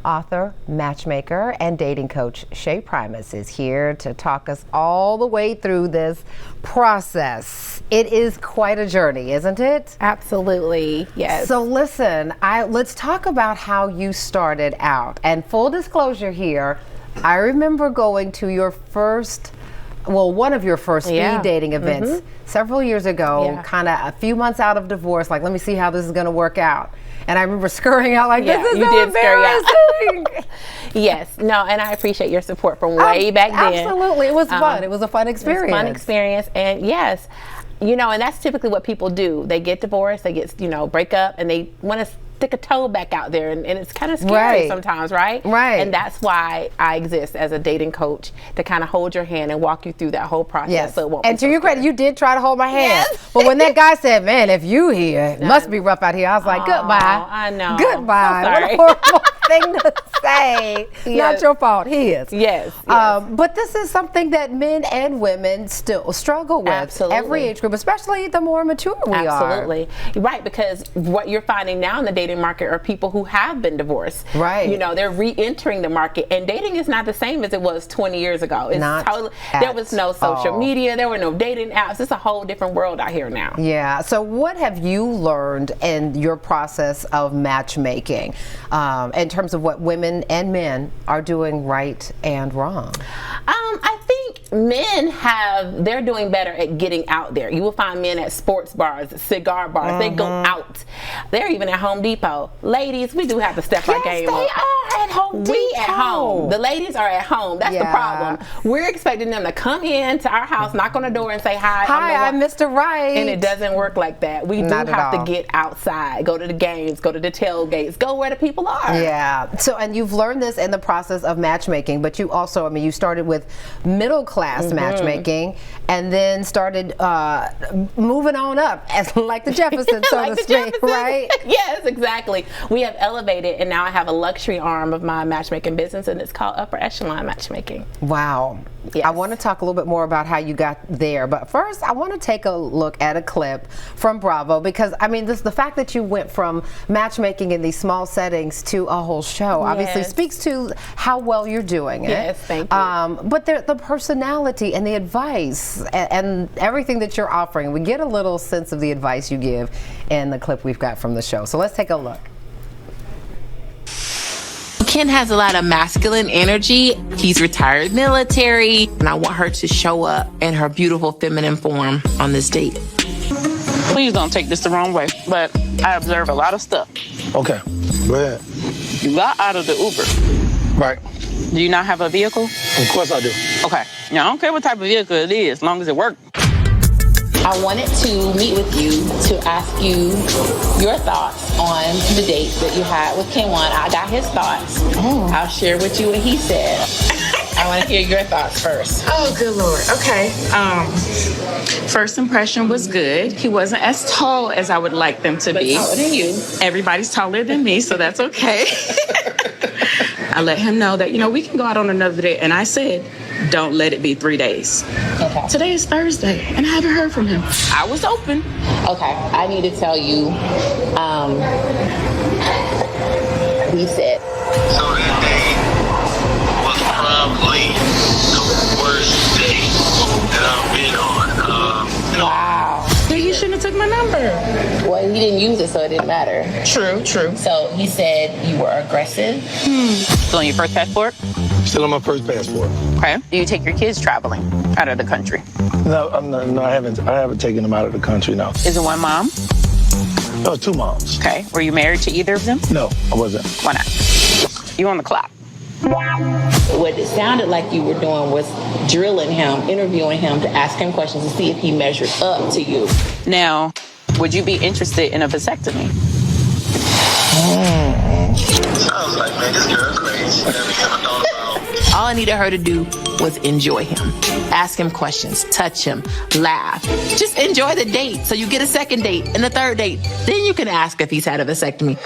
Author, matchmaker, and dating coach Shae Primus is here to talk us all the way through this process. It is quite a journey, isn't it? Absolutely, yes. So listen, let's talk about how you started out. And full disclosure here, I remember going to your first, one of your first speed dating events several years ago, kind of a few months out of divorce, like, let me see how this is going to work out. And I remember scurrying out like, this is so embarrassing. Yes, no, and I appreciate your support from way back then. Absolutely, it was fun. It was a fun experience. It was a fun experience, and yes, you know, and that's typically what people do. They get divorced, they get, break up, and they want to stick a toe back out there, and it's kind of scary sometimes, right? Right. And that's why I exist as a dating coach, to kind of hold your hand and walk you through that whole process. Yes. So it won't and be to so your credit, you did try to hold my hand. Yes. But when that guy said, man, if you here, it must be rough out here, I was like, goodbye. I know. Goodbye. So sorry. What a horrible thing to say. Not your fault, his. Yes. But this is something that men and women still struggle with. Absolutely. Every age group, especially the more mature we are. Absolutely. Right, because what you're finding now in the dating market are people who have been divorced. Right. They're re-entering the market, and dating is not the same as it was 20 years ago. It's totally, there was no social media, there were no dating apps. It's a whole different world out here now. Yeah. So what have you learned in your process of matchmaking in terms of what women and men are doing right and wrong? I think they're doing better at getting out there. You will find men at sports bars, cigar bars. They go out. They're even at Home Depot. Ladies, we do have to step our game up. They are at Home Depot. We at home. The ladies are at home. That's the problem. We're expecting them to come in to our house, knock on the door, and say, hi, I'm Mr. Right. And it doesn't work like that. We do have to get outside, go to the games, go to the tailgates, go where the people are. Yeah. So, and you've learned this in the process of matchmaking, but you also, you started with middle class matchmaking, and then started moving on up, as like the Jeffersons, so to speak, right? Yes, exactly. We have elevated, and now I have a luxury arm of my matchmaking business, and it's called Upper Echelon Matchmaking. Wow. Yes. I want to talk a little bit more about how you got there, but first I want to take a look at a clip from Bravo, because the fact that you went from matchmaking in these small settings to a whole show obviously speaks to how well you're doing it. Yes, thank you. But the personality and the advice and everything that you're offering, we get a little sense of the advice you give in the clip we've got from the show. So let's take a look. Ken has a lot of masculine energy. He's retired military, and I want her to show up in her beautiful feminine form on this date. Please don't take this the wrong way, but I observe a lot of stuff. Okay, go ahead. You got out of the Uber. Right. Do you not have a vehicle? Of course I do. Okay. Now, I don't care what type of vehicle it is, as long as it works. I wanted to meet with you to ask you your thoughts on the date that you had with Ken. I got his thoughts. I'll share with you what he said. I want to hear your thoughts first. Oh, good Lord. Okay. First impression was good. He wasn't as tall as I would like them to be. Taller than you. Everybody's taller than me, so that's okay. I let him know that, we can go out on another day. And I said, don't let it be 3 days. Okay. Today is Thursday, and I haven't heard from him. I was open. Okay. I need to tell you, he said. So that day was probably the worst day that I've been on. Wow. Then you shouldn't have took my number. Well, he didn't use it, so it didn't matter. True. So he said you were aggressive. Still on your first passport? Still on my first passport. Okay. Do you take your kids traveling out of the country? No, I haven't taken them out of the country, no. Is it one mom? No, 2 moms. Okay. Were you married to either of them? No, I wasn't. Why not? You on the clock. What it sounded like you were doing was drilling him, interviewing him to ask him questions to see if he measured up to you. Now, would you be interested in a vasectomy? Sounds like, man, this girl crazy. Never ever thought about. All I needed her to do was enjoy him. Ask him questions, touch him, laugh. Just enjoy the date so you get a second date and a third date. Then you can ask if he's had a vasectomy.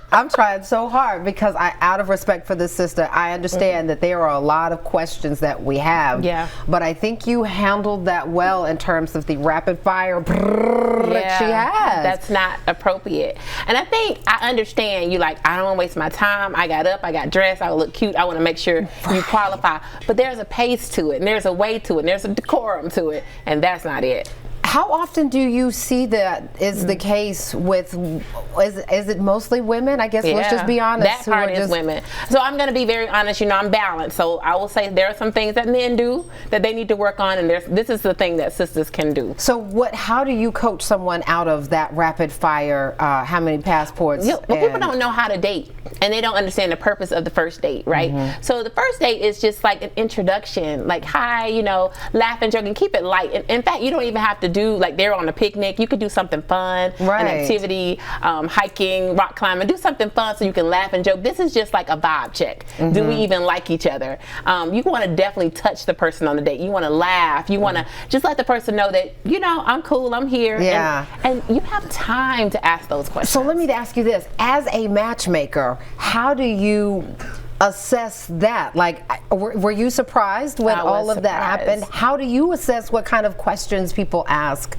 I'm trying so hard because out of respect for this sister, I understand that there are a lot of questions that we have. Yeah. But I think you handled that well in terms of the rapid fire that she has. That's not appropriate. And I think I understand you like, I don't want to waste my time. I got up, I got dressed, I look cute. I want to make sure you qualify. But there's a pace to it, and there's a way to it, and there's a decorum to it, and that's not it. How often do you see that is the case with, is it mostly women? I guess let's just be honest. That part is women. So I'm going to be very honest, you know, I'm balanced. So I will say there are some things that men do that they need to work on, and this is the thing that sisters can do. So how do you coach someone out of that rapid fire, how many passports? Well, people don't know how to date, and they don't understand the purpose of the first date, right? So the first date is just like an introduction, like, hi, you know, laugh and joke, and keep it light. And in fact, you don't even have to do like they're on a picnic. You could do something fun, an activity, hiking, rock climbing. Do something fun so you can laugh and joke. This is just like a vibe check. Do we even like each other? You want to definitely touch the person on the date. You want to laugh. You want to just let the person know that, you know, I'm cool, I'm here. Yeah. And you have time to ask those questions. So let me ask you this. As a matchmaker, how do you assess that? Like, were you surprised when all of that happened? How do you assess what kind of questions people ask?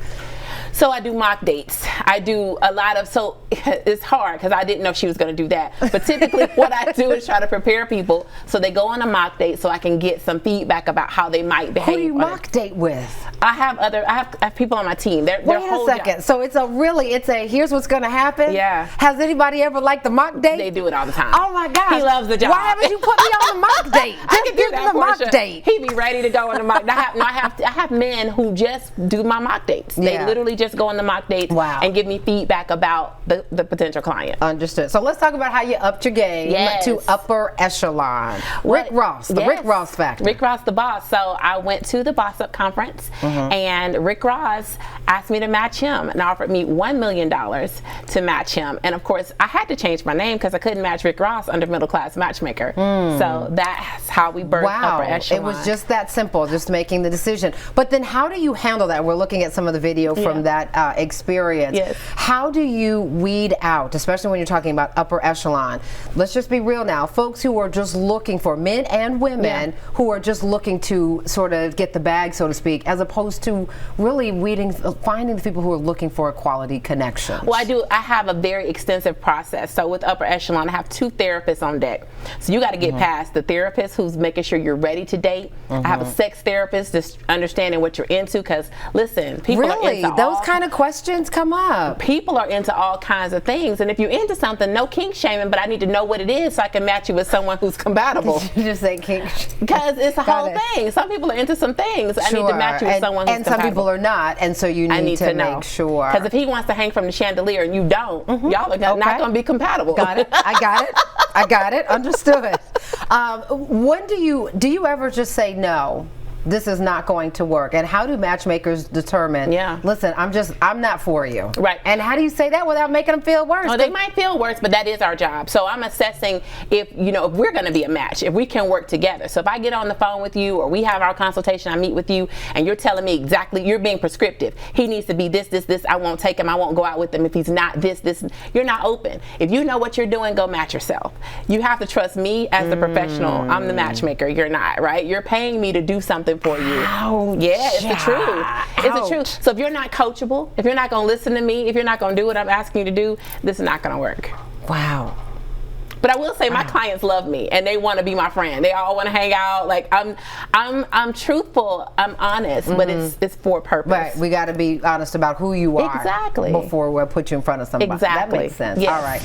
So I do mock dates. I do a lot of, so it's hard because I didn't know she was going to do that. But typically what I do is try to prepare people so they go on a mock date so I can get some feedback about how they might behave. Who do you mock date with? I have people on my team. Wait a second. So it's a here's what's going to happen? Yeah. Has anybody ever liked the mock date? They do it all the time. Oh my gosh. He loves the job. Why haven't you put me on the mock date? Just give me the mock date. He be ready to go on the mock. I have men who just do my mock dates. They literally just go on the mock dates and give me feedback about the potential client. Understood. So let's talk about how you upped your game to upper echelon. Rick Ross, the Rick Ross factor. Rick Ross, the boss. So I went to the Boss Up conference, and Rick Ross asked me to match him and offered me $1 million to match him. And of course, I had to change my name because I couldn't match Rick Ross under Middle Class Matchmaker. So that's how we birthed upper echelon. It was just that simple, just making the decision. But then how do you handle that? We're looking at some of the video from that experience. Yes. How do you weed out, especially when you're talking about upper echelon? Let's just be real now. Folks who are just looking for, men and women, who are just looking to sort of get the bag, so to speak, as opposed to really finding the people who are looking for a quality connection. Well, I have a very extensive process. So with upper echelon, I have 2 therapists on deck. So you got to get past the therapist who's making sure you're ready to date. I have a sex therapist just understanding what you're into, because listen, people are into those kind of questions come up. People are into all kinds of things, and if you're into something, no kink shaming, but I need to know what it is so I can match you with someone who's compatible. You just say kink because it's a whole thing. Some people are into some things. I need to match you with someone who's compatible. And some people are not, and so you need to make sure. Because if he wants to hang from the chandelier and you don't, y'all are not going to be compatible. Got it. I got it. I got it. Understood. When do you ever just say no? This is not going to work? And how do matchmakers determine, listen, I'm not for you? Right. And how do you say that without making them feel worse? Oh, they might feel worse, but that is our job. So I'm assessing if we're going to be a match, if we can work together. So if I get on the phone with you, or we have our consultation, I meet with you, and you're telling me exactly, you're being prescriptive. He needs to be this, I won't take him, I won't go out with him if he's not this, you're not open. If you know what you're doing, go match yourself. You have to trust me as the professional. I'm the matchmaker, you're not, right? You're paying me to do something for you. Ouch. Yeah, it's the truth. It's the truth. So if you're not coachable, if you're not going to listen to me, if you're not going to do what I'm asking you to do, this is not going to work. Wow. But I will say my clients love me and they want to be my friend. They all want to hang out. Like I'm truthful, I'm honest, but it's for a purpose. Right. We got to be honest about who you are. Exactly. Before we put you in front of somebody. Exactly. That makes sense. Yes. All right.